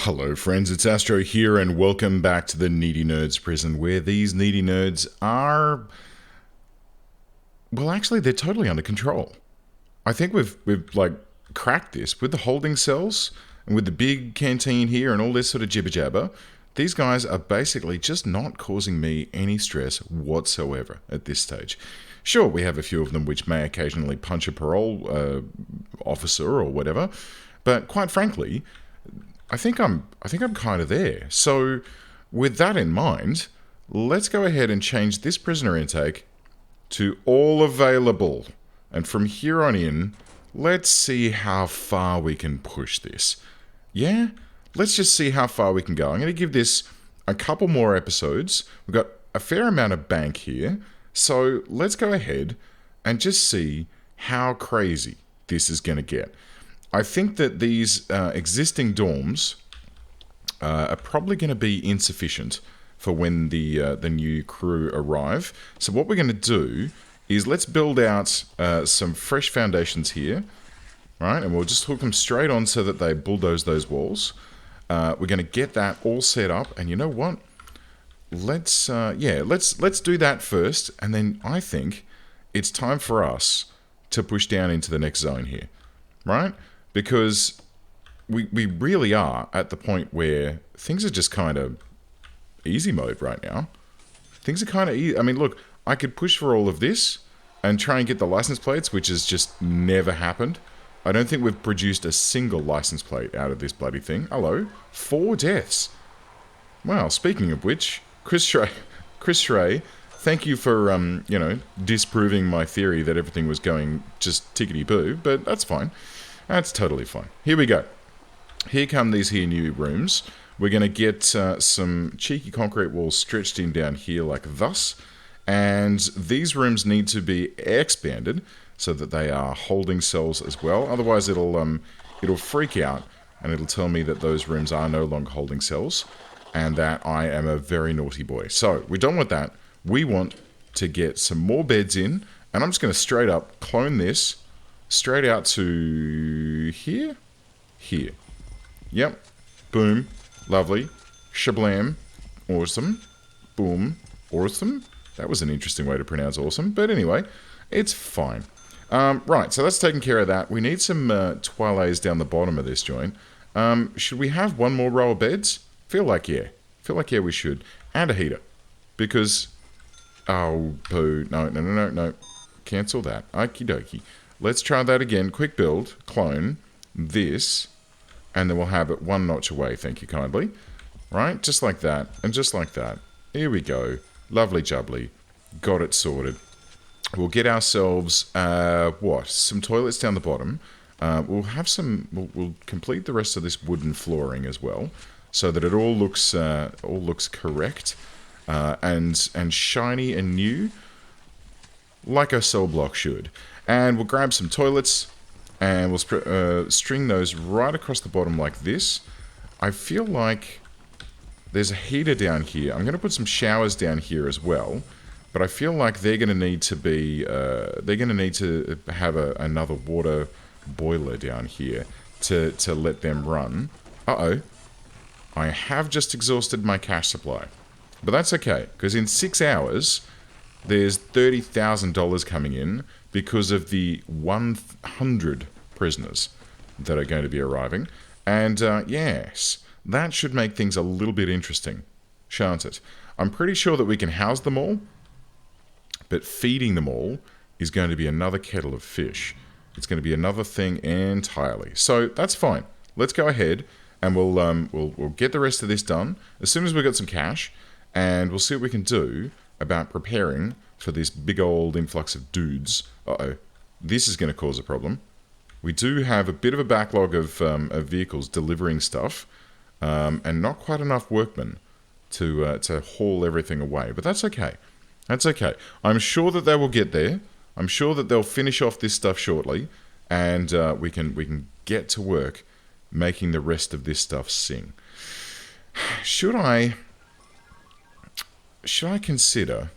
Hello friends, it's Astro here and welcome back to the Needy Nerds prison, where these needy nerds are... well, actually, they're totally under control. I think we've cracked this with the holding cells and with the big canteen here and all this sort of jibber jabber. These guys are basically just not causing me any stress whatsoever at this stage. Sure, we have a few of them which may occasionally punch a parole officer or whatever, but quite frankly, I think I'm kind of there. So, with that in mind, let's go ahead and change this prisoner intake to all available. And from here on in, let's see how far we can push this. Yeah? Let's just see how far we can go. I'm going to give this a couple more episodes. We've got a fair amount of bank here. So, let's go ahead and just see how crazy this is going to get. I think that these existing dorms are probably going to be insufficient for when the new crew arrive. So what we're going to do is let's build out some fresh foundations here, right? And we'll just hook them straight on so that they bulldoze those walls. We're going to get that all set up, and you know what? Let's do that first, and then I think it's time for us to push down into the next zone here, right? Because we really are at the point where things are just kind of easy mode right now. Things are kind of easy. I mean, look, I could push for all of this and try and get the license plates, which has just never happened. I don't think we've produced a single license plate out of this bloody thing. Hello? 4 deaths. Well, speaking of which, Chris Schray, thank you for, disproving my theory that everything was going just tickety-boo, but that's fine. That's totally fine. Here we go. Here come these here new rooms. We're going to get some cheeky concrete walls stretched in down here like thus. And these rooms need to be expanded so that they are holding cells as well. Otherwise it'll freak out and it'll tell me that those rooms are no longer holding cells and that I am a very naughty boy. So we don't want that. We want to get some more beds in, and I'm just going to straight up clone this straight out to here. Yep. Boom. Lovely. Shablam. Awesome. Boom. Awesome. That was an interesting way to pronounce awesome. But anyway, it's fine. Right, so that's taken care of that. We need some toilettes down the bottom of this joint. Should we have one more row of beds? Feel like yeah, we should. And a heater. Because... oh, boo. No. Cancel that. Okie dokie. Let's try that again. Quick build, clone, this, and then we'll have it one notch away, thank you kindly. Right, just like that, and just like that. Here we go. Lovely jubbly. Got it sorted. We'll get ourselves, some toilets down the bottom. We'll have some, we'll complete the rest of this wooden flooring as well, so that it all looks correct, and shiny and new, like a cell block should. And we'll grab some toilets, and we'll string those right across the bottom like this. I feel like there's a heater down here. I'm going to put some showers down here as well, but I feel like they're going to need to be, have another water boiler down here to let them run. Uh-oh. I have just exhausted my cash supply. But that's okay, because in 6 hours, there's $30,000 coming in because of the 100 prisoners that are going to be arriving. And yes, that should make things a little bit interesting, shan't it? I'm pretty sure that we can house them all, but feeding them all is going to be another kettle of fish. It's going to be another thing entirely. So that's fine. Let's go ahead and we'll get the rest of this done as soon as we've got some cash, and we'll see what we can do about preparing for this big old influx of dudes. Uh-oh. This is going to cause a problem. We do have a bit of a backlog of vehicles delivering stuff, and not quite enough workmen to haul everything away. But that's okay. That's okay. I'm sure that they will get there. I'm sure that they'll finish off this stuff shortly, and we can get to work making the rest of this stuff sing. Should I consider...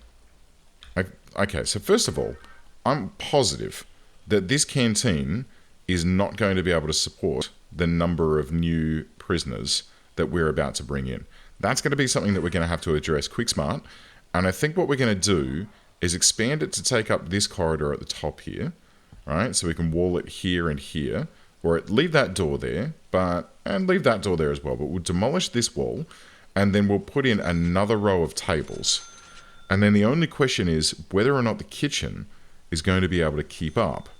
Okay, so first of all, I'm positive that this canteen is not going to be able to support the number of new prisoners that we're about to bring in. That's going to be something that we're going to have to address quick smart. And I think what we're going to do is expand it to take up this corridor at the top here, right? So we can wall it here and here, or leave that door there, and leave that door there as well. But we'll demolish this wall, and then we'll put in another row of tables. And then the only question is whether or not the kitchen is going to be able to keep up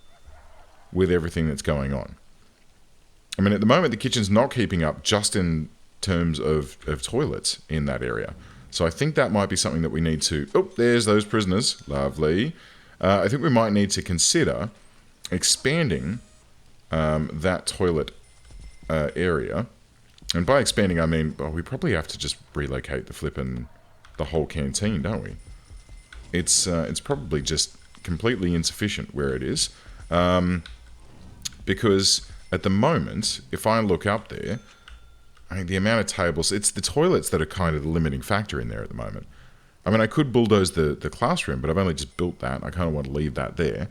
with everything that's going on. I mean, at the moment, the kitchen's not keeping up just in terms of toilets in that area. So I think that might be something that we need to... Oh, there's those prisoners. Lovely. I think we might need to consider expanding that toilet area. And by expanding, I mean, we probably have to just relocate the whole canteen, don't we? It's probably just completely insufficient where it is. Because at the moment, if I look up there... I mean, the amount of tables, it's the toilets that are kind of the limiting factor in there at the moment. I mean, I could bulldoze the classroom, but I've only just built that. I kind of want to leave that there.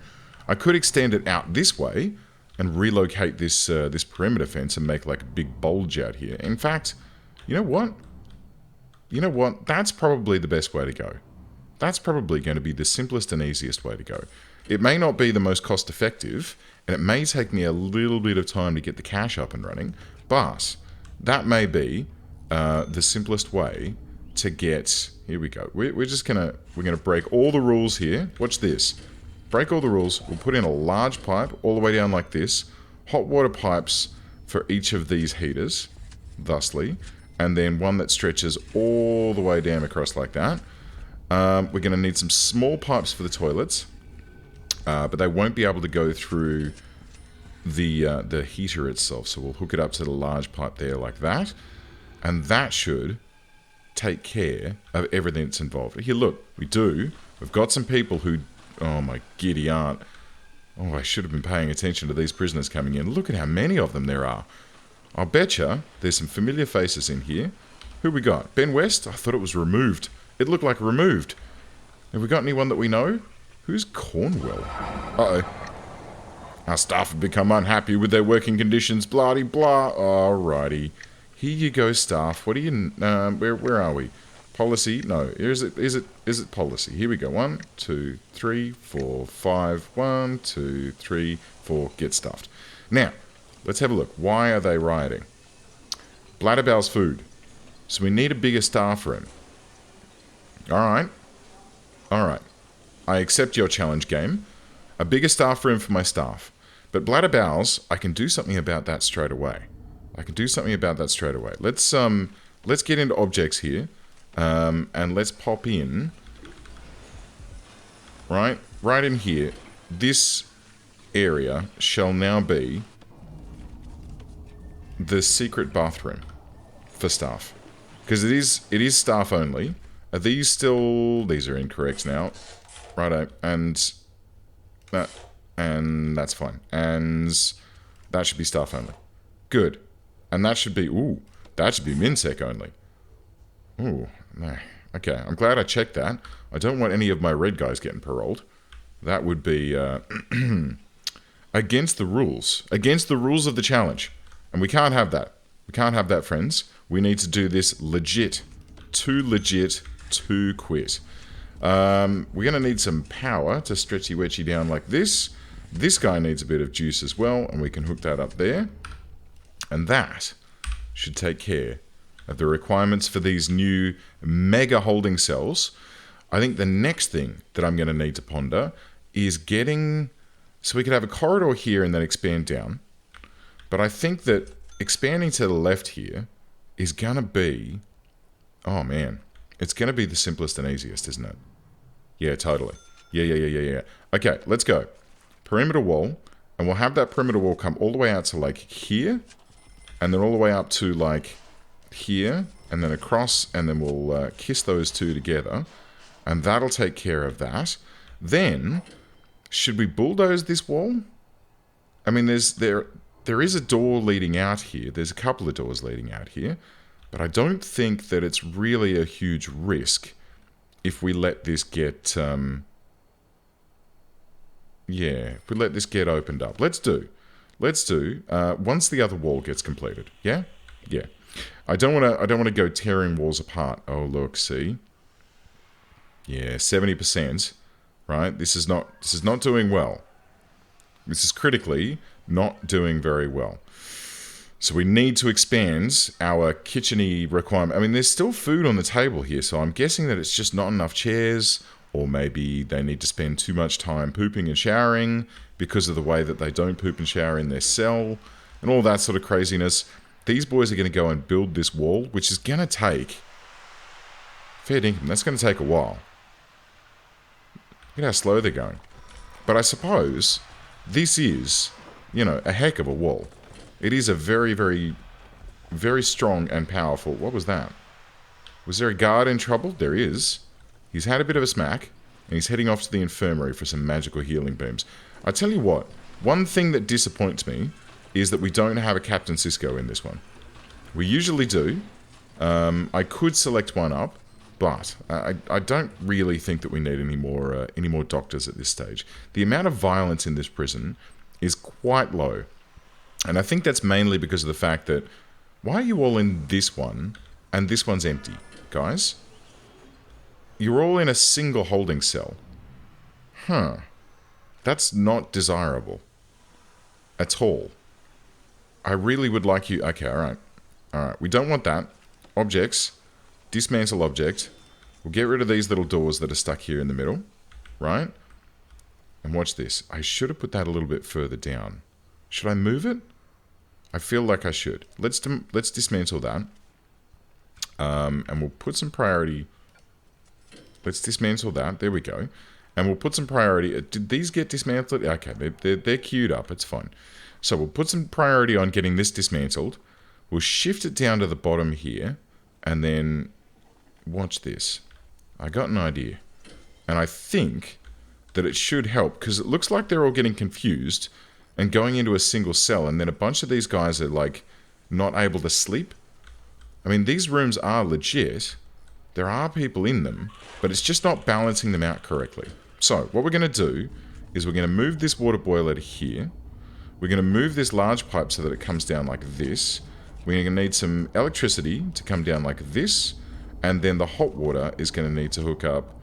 I could extend it out this way and relocate this this perimeter fence and make like a big bulge out here. In fact, you know what? You know what? That's probably the best way to go. That's probably going to be the simplest and easiest way to go. It may not be the most cost effective, and it may take me a little bit of time to get the cache up and running, but... that may be the simplest way to get... Here we go. We're just gonna break all the rules here. Watch this. Break all the rules. We'll put in a large pipe all the way down like this. Hot water pipes for each of these heaters, thusly, and then one that stretches all the way down across like that. We're gonna need some small pipes for the toilets, but they won't be able to go through the heater itself, so we'll hook it up to the large pipe there like that, and that should take care of everything that's involved. Here, look, we've got some people who, oh my giddy aunt, oh, I should have been paying attention to these prisoners coming in. Look at how many of them there are. I'll betcha there's some familiar faces in here. Who we got? Ben West? I thought it was removed. It looked like removed. Have we got anyone that we know? Who's Cornwell? Uh-oh. Our staff have become unhappy with their working conditions, blah de blah. Alrighty. Here you go, staff. What are you... where are we? Policy? No. Is it policy? Here we go. 1, 2, 3, 4, 5. 1, 2, 3, 4. Get stuffed. Now, let's have a look. Why are they rioting? Bladderbow's food. So we need a bigger staff room. Alright. Alright. I accept your challenge, game. A bigger staff room for my staff. But Bladderbow's, I can do something about that straight away. Let's get into objects here. And let's pop in. Right in here. This area shall now be the secret bathroom for staff. Because it is staff only. Are these still... These are incorrect now. Righto. And that's fine. And that should be staff only. Good. And that should be... Ooh. That should be MinSec only. Ooh. No. Okay. I'm glad I checked that. I don't want any of my red guys getting paroled. That would be... against the rules. Against the rules of the challenge. And we can't have that. We can't have that, friends. We need to do this legit. Too legit to quit. We're going to need some power to stretchy wedgy down like this. This guy needs a bit of juice as well, and we can hook that up there. And that should take care of the requirements for these new mega holding cells. I think the next thing that I'm going to need to ponder is getting... So we could have a corridor here and then expand down. But I think that expanding to the left here is going to be... Oh, man. It's going to be the simplest and easiest, isn't it? Yeah, totally. Yeah. Okay, let's go. Perimeter wall. And we'll have that perimeter wall come all the way out to, like, here. And then all the way up to, like, here. And then across. And then we'll kiss those two together. And that'll take care of that. Then, should we bulldoze this wall? I mean, there is a door leading out here. There's a couple of doors leading out here. But I don't think that it's really a huge risk if we let this get... if we let this get opened up. Let's do. Once the other wall gets completed. Yeah? Yeah. I don't want to go tearing walls apart. Oh, look, see? Yeah, 70%, right? This is not doing well. This is critically not doing very well. So we need to expand our kitchen-y requirement. I mean, there's still food on the table here, so I'm guessing that it's just not enough chairs, or maybe they need to spend too much time pooping and showering because of the way that they don't poop and shower in their cell, and all that sort of craziness. These boys are going to go and build this wall, which is going to take... fair dinkum, that's going to take a while. Look at how slow they're going. But I suppose this is, you know, a heck of a wall. It is a very, very, very strong and powerful... What was that? Was there a guard in trouble? There is. He's had a bit of a smack, and he's heading off to the infirmary for some magical healing beams. I tell you what, one thing that disappoints me is that we don't have a Captain Cisco in this one. We usually do. I could select one up, but I don't really think that we need any more doctors at this stage. The amount of violence in this prison is quite low. And I think that's mainly because of the fact that, why are you all in this one, and this one's empty, guys? You're all in a single holding cell. Huh. That's not desirable. At all. I really would like you... Okay, alright. Alright, we don't want that. Objects. Dismantle object. We'll get rid of these little doors that are stuck here in the middle. Right? And watch this. I should have put that a little bit further down. Should I move it? I feel like I should. Let's dismantle that. And we'll put some priority... Let's dismantle that. There we go. And we'll put some priority... Did these get dismantled? Okay, they're queued up. It's fine. So we'll put some priority on getting this dismantled. We'll shift it down to the bottom here. And then... Watch this. I got an idea. And I think that it should help. Because it looks like they're all getting confused... and going into a single cell, and then a bunch of these guys are, like, not able to sleep. I mean, these rooms are legit. There are people in them, but it's just not balancing them out correctly. So, what we're going to do is we're going to move this water boiler to here. We're going to move this large pipe so that it comes down like this. We're going to need some electricity to come down like this, and then the hot water is going to need to hook up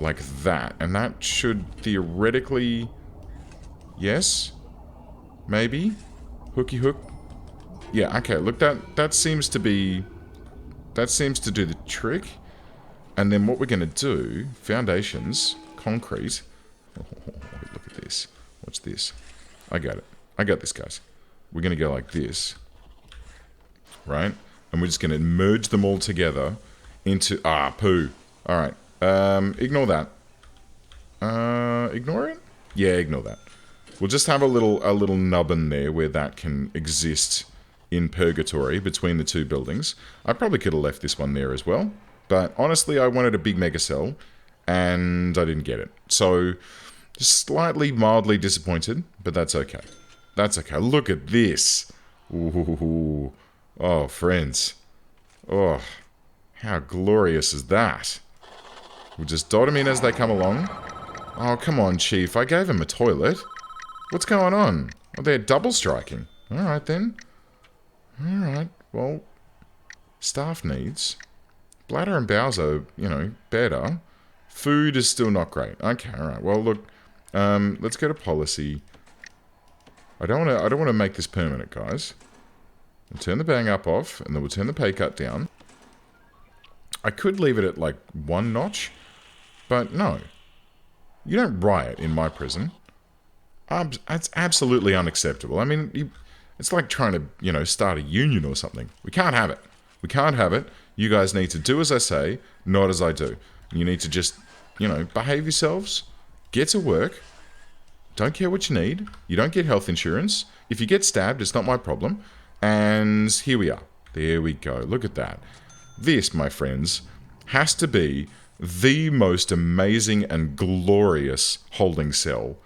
like that. And that should theoretically... Yes? Maybe? Hooky hook? Yeah, okay, look, that seems to be... That seems to do the trick. And then what we're going to do... Foundations. Concrete. Oh, look at this. Watch this. I got it. I got this, guys. We're going to go like this. Right? And we're just going to merge them all together into... Ah, poo. Alright. Ignore that. Ignore it? Yeah, ignore that. We'll just have a little nubbin there where that can exist in purgatory between the two buildings. I probably could have left this one there as well. But honestly, I wanted a big mega cell, and I didn't get it. So, just slightly, mildly disappointed, but that's okay. That's okay. Look at this. Ooh. Oh, friends. Oh, how glorious is that? We'll just dot them in as they come along. Oh, come on, Chief. I gave him a toilet. What's going on? Oh, they're double striking. Alright then. Alright, well, staff needs. Bladder and bowels are, you know, better. Food is still not great. Okay, alright. Well, look, let's go to policy. I don't want to make this permanent, guys. We'll turn the bang up off, and then we'll turn the pay cut down. I could leave it at, like, 1 notch, but no. You don't riot in my prison. That's absolutely unacceptable. I mean, it's like trying to, you know, start a union or something. We can't have it. We can't have it. You guys need to do as I say, not as I do. You need to just, you know, behave yourselves, get to work, don't care what you need, you don't get health insurance. If you get stabbed, it's not my problem. And here we are. There we go. Look at that. This, my friends, has to be the most amazing and glorious holding cell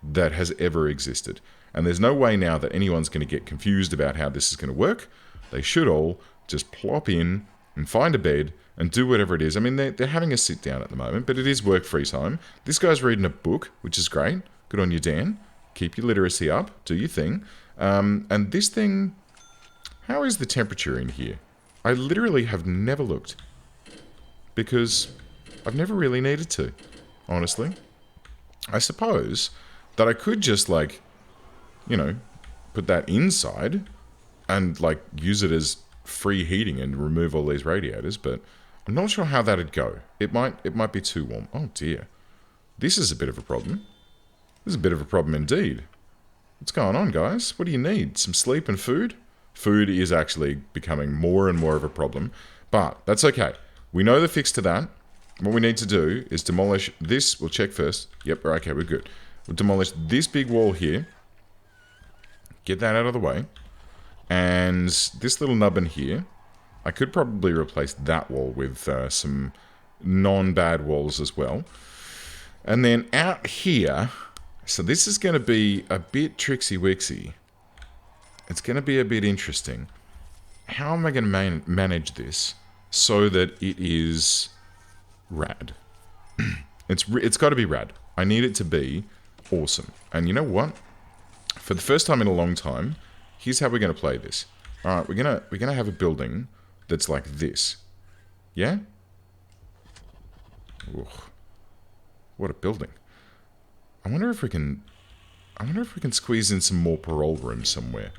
that has ever existed. And there's no way now that anyone's going to get confused about how this is going to work. They should all just plop in and find a bed and do whatever it is. I mean, they're having a sit down at the moment, but it is work-free time. This guy's reading a book, which is great. Good on you, Dan. Keep your literacy up. Do your thing. And this thing... How is the temperature in here? I literally have never looked. Because I've never really needed to, honestly. I suppose that I could just, like, you know, put that inside and, like, use it as free heating and remove all these radiators, but I'm not sure how that'd go. It might be too warm. Oh, dear. This is a bit of a problem. This is a bit of a problem indeed. What's going on, guys? What do you need? Some sleep and food? Food is actually becoming more and more of a problem, but that's okay. We know the fix to that. What we need to do is demolish this. We'll check first. Yep, okay, we're good. We'll demolish this big wall here. Get that out of the way. And this little nubbin here, I could probably replace that wall with some non-bad walls as well. And then out here, so this is going to be a bit tricksy-wixy. It's going to be a bit interesting. How am I going to manage this so that it is rad? It's got to be rad. I need it to be awesome. And you know what? For the first time in a long time, here's how we're going to play this. All right, we're gonna have a building that's like this. Yeah? Ugh. What a building. I wonder if we can squeeze in some more parole rooms somewhere.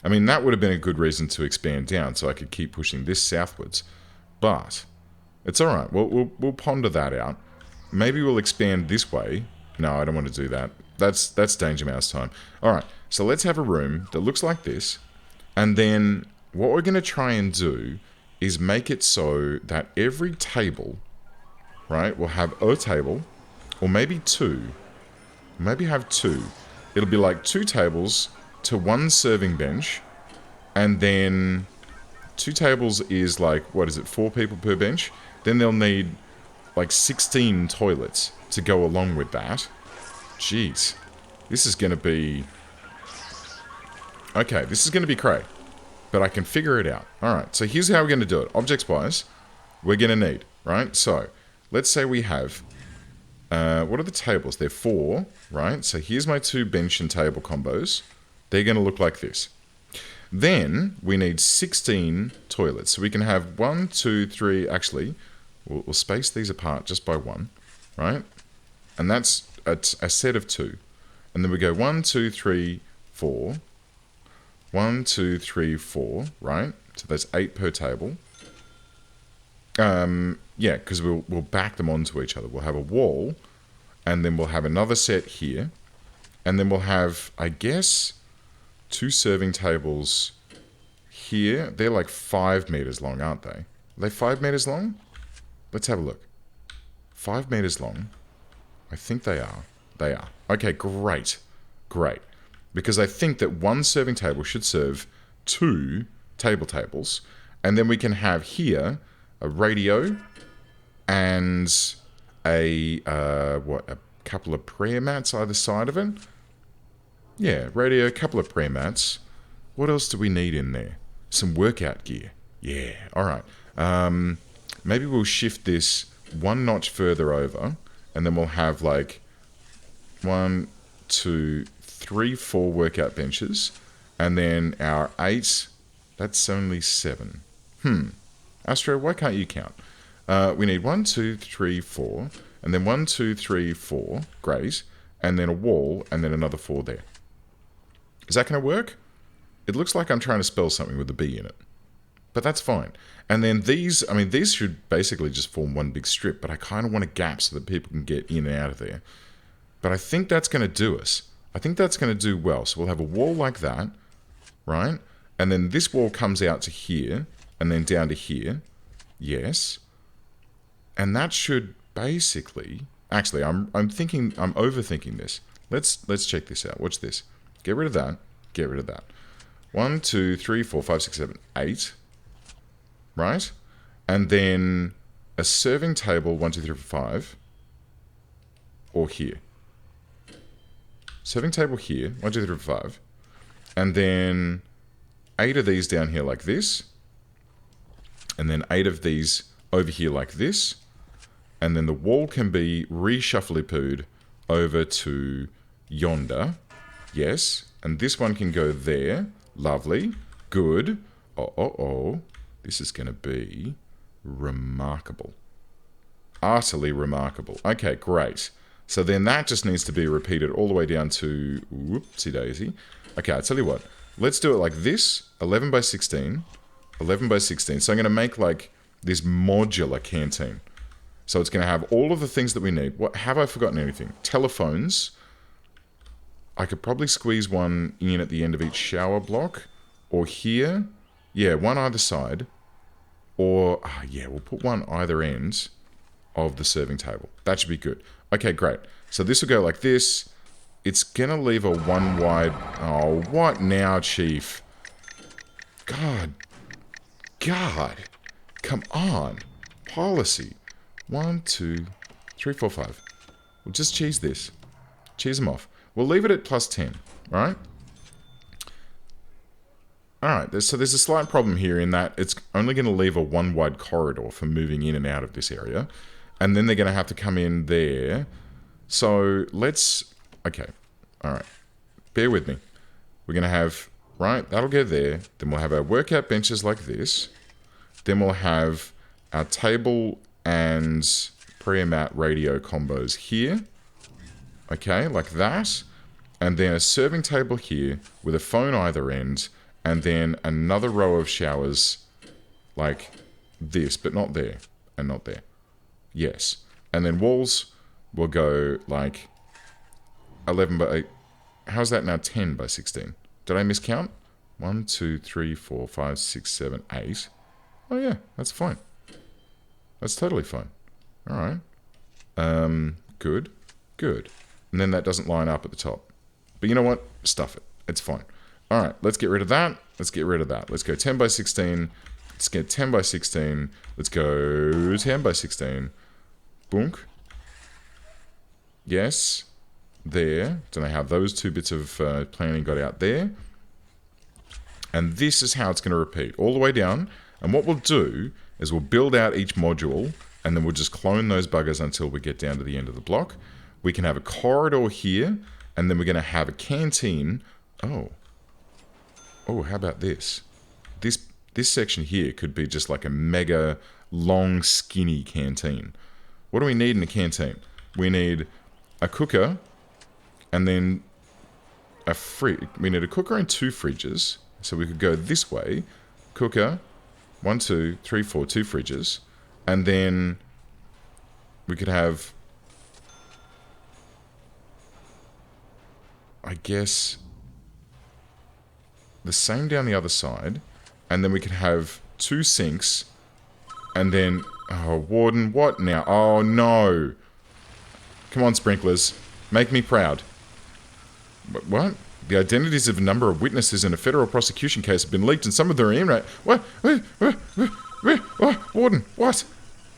I mean, that would have been a good reason to expand down so I could keep pushing this southwards. But it's all right. We'll ponder that out. Maybe we'll expand this way. No, I don't want to do that. That's Danger Mouse time. All right, so let's have a room that looks like this. And then what we're going to try and do is make it so that every table, right, will have a table, or maybe two. Maybe have two. It'll be like 2 tables to 1 serving bench. And then 2 tables is like, what is it, 4 people per bench? Then they'll need like 16 toilets to go along with that. Jeez. This is going to be... Okay, this is going to be cray. But I can figure it out. Alright, so here's how we're going to do it. Objects-wise, we're going to need, right? So, let's say we have... what are the tables? They're 4, right? So here's my 2 bench and table combos. They're going to look like this. Then, we need 16 toilets. So we can have 1, 2, 3... Actually, we'll space these apart just by 1, right? And that's a set of 2. And then we go 1, 2, 3, 4. 1, 2, 3, 4, right? So that's 8 per table. Yeah, because we'll back them onto each other. We'll have a wall, and then we'll have another set here. And then we'll have, I guess, 2 serving tables here. They're like 5 meters long, aren't they? Are they 5 meters long? Let's have a look. 5 meters long. I think they are. They are. Okay, great. Great. Because I think that 1 serving table should serve 2 tables. And then we can have here a radio and a couple of prayer mats either side of it. Yeah, radio, a couple of prayer mats. What else do we need in there? Some workout gear. Yeah, all right. Maybe we'll shift this 1 notch further over, and then we'll have like 1, 2, 3, 4 workout benches, and then our 8, that's only 7. Astro, why can't you count? We need 1, 2, 3, 4, and then 1, 2, 3, 4, great, and then a wall, and then another 4 there. Is that going to work? It looks like I'm trying to spell something with a B in it. But that's fine. And then these, I mean, these should basically just form one big strip, but I kind of want a gap so that people can get in and out of there. But I think that's going to do us. I think that's going to do well. So we'll have a wall like that, right? And then this wall comes out to here, and then down to here. Yes. And that should basically... Actually, I'm overthinking this. Let's check this out. Watch this. Get rid of that. Get rid of that. 1, 2, 3, 4, 5, 6, 7, 8. Right? And then a serving table, 1, 2, 3, 4, 5. Or here. Serving table here, 1, 2, 3, 4, 5. And then 8 of these down here like this. And then 8 of these over here like this. And then the wall can be reshuffly-pooed over to yonder. Yes. And this one can go there. Lovely. Good. Oh. This is going to be remarkable. Utterly remarkable. Okay, great. So then that just needs to be repeated all the way down to... Whoopsie daisy. Okay, I'll tell you what. Let's do it like this. 11 by 16. 11 by 16. So I'm going to make like this modular canteen. So it's going to have all of the things that we need. What have I forgotten anything? Telephones. I could probably squeeze one in at the end of each shower block. Or here. Yeah, one either side. Or, yeah, we'll put one either end of the serving table. That should be good. Okay, great. So this will go like this. It's going to leave a one wide... Oh, what now, Chief? God. Come on. Policy. 1, 2, 3, 4, 5. We'll just cheese this. Cheese them off. We'll leave it at plus 10, right? Alright, so there's a slight problem here in that it's only going to leave a one wide corridor for moving in and out of this area. And then they're going to have to come in there. So let's... Okay, alright. Bear with me. We're going to have... Right, that'll go there. Then we'll have our workout benches like this. Then we'll have our table and pre-mat radio combos here. Okay, like that. And then a serving table here with a phone either end. And then another row of showers like this, but not there. And not there. Yes. And then walls will go like 11 by 8. How's that now? 10 by 16. Did I miscount? 1, 2, 3, 4, 5, 6, 7, 8. Oh yeah, that's fine. That's totally fine. Alright. Good. And then that doesn't line up at the top. But you know what? Stuff it. It's fine. Alright, let's get rid of that. Let's go 10 by 16. Let's get 10 by 16. Let's go 10 by 16. Boonk. Yes. There. Don't know how those two bits of planning got out there. And this is how it's going to repeat. All the way down. And what we'll do is we'll build out each module. And then we'll just clone those buggers until we get down to the end of the block. We can have a corridor here. And then we're going to have a canteen. Oh, how about this? This section here could be just like a mega long skinny canteen. What do we need in a canteen? We need a cooker and then a fridge. We need a cooker and 2 fridges. So we could go this way. Cooker, 1, 2, 3, 4, 2 fridges. And then we could have, I guess, the same down the other side. And then we could have 2 sinks. And then... Oh, Warden, what now? Oh, no. Come on, sprinklers. Make me proud. What? The identities of a number of witnesses in a federal prosecution case have been leaked and some of them are in... What? Warden, what?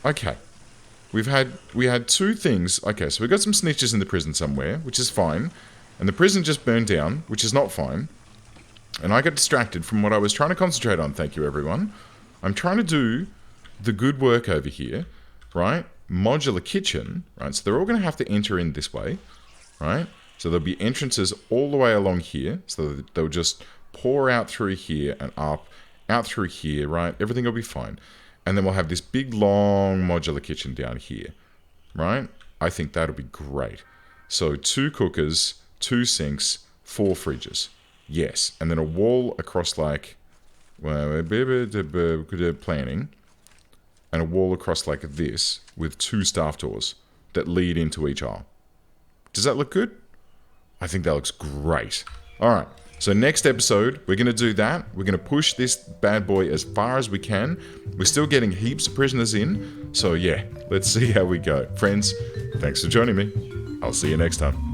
Okay. We had 2 things. Okay, so we got some snitches in the prison somewhere, which is fine. And the prison just burned down, which is not fine. And I got distracted from what I was trying to concentrate on. Thank you, everyone. I'm trying to do the good work over here, right? Modular kitchen, right? So they're all going to have to enter in this way, right? So there'll be entrances all the way along here. So they'll just pour out through here and up, out through here, right? Everything will be fine. And then we'll have this big, long modular kitchen down here, right? I think that'll be great. So 2 cookers, 2 sinks, 4 fridges. Yes, and then a wall across like, planning, and a wall across like this with 2 staff doors that lead into each aisle. Does that look good? I think that looks great. Alright, so next episode, we're going to do that. We're going to push this bad boy as far as we can. We're still getting heaps of prisoners in, so yeah, let's see how we go. Friends, thanks for joining me. I'll see you next time.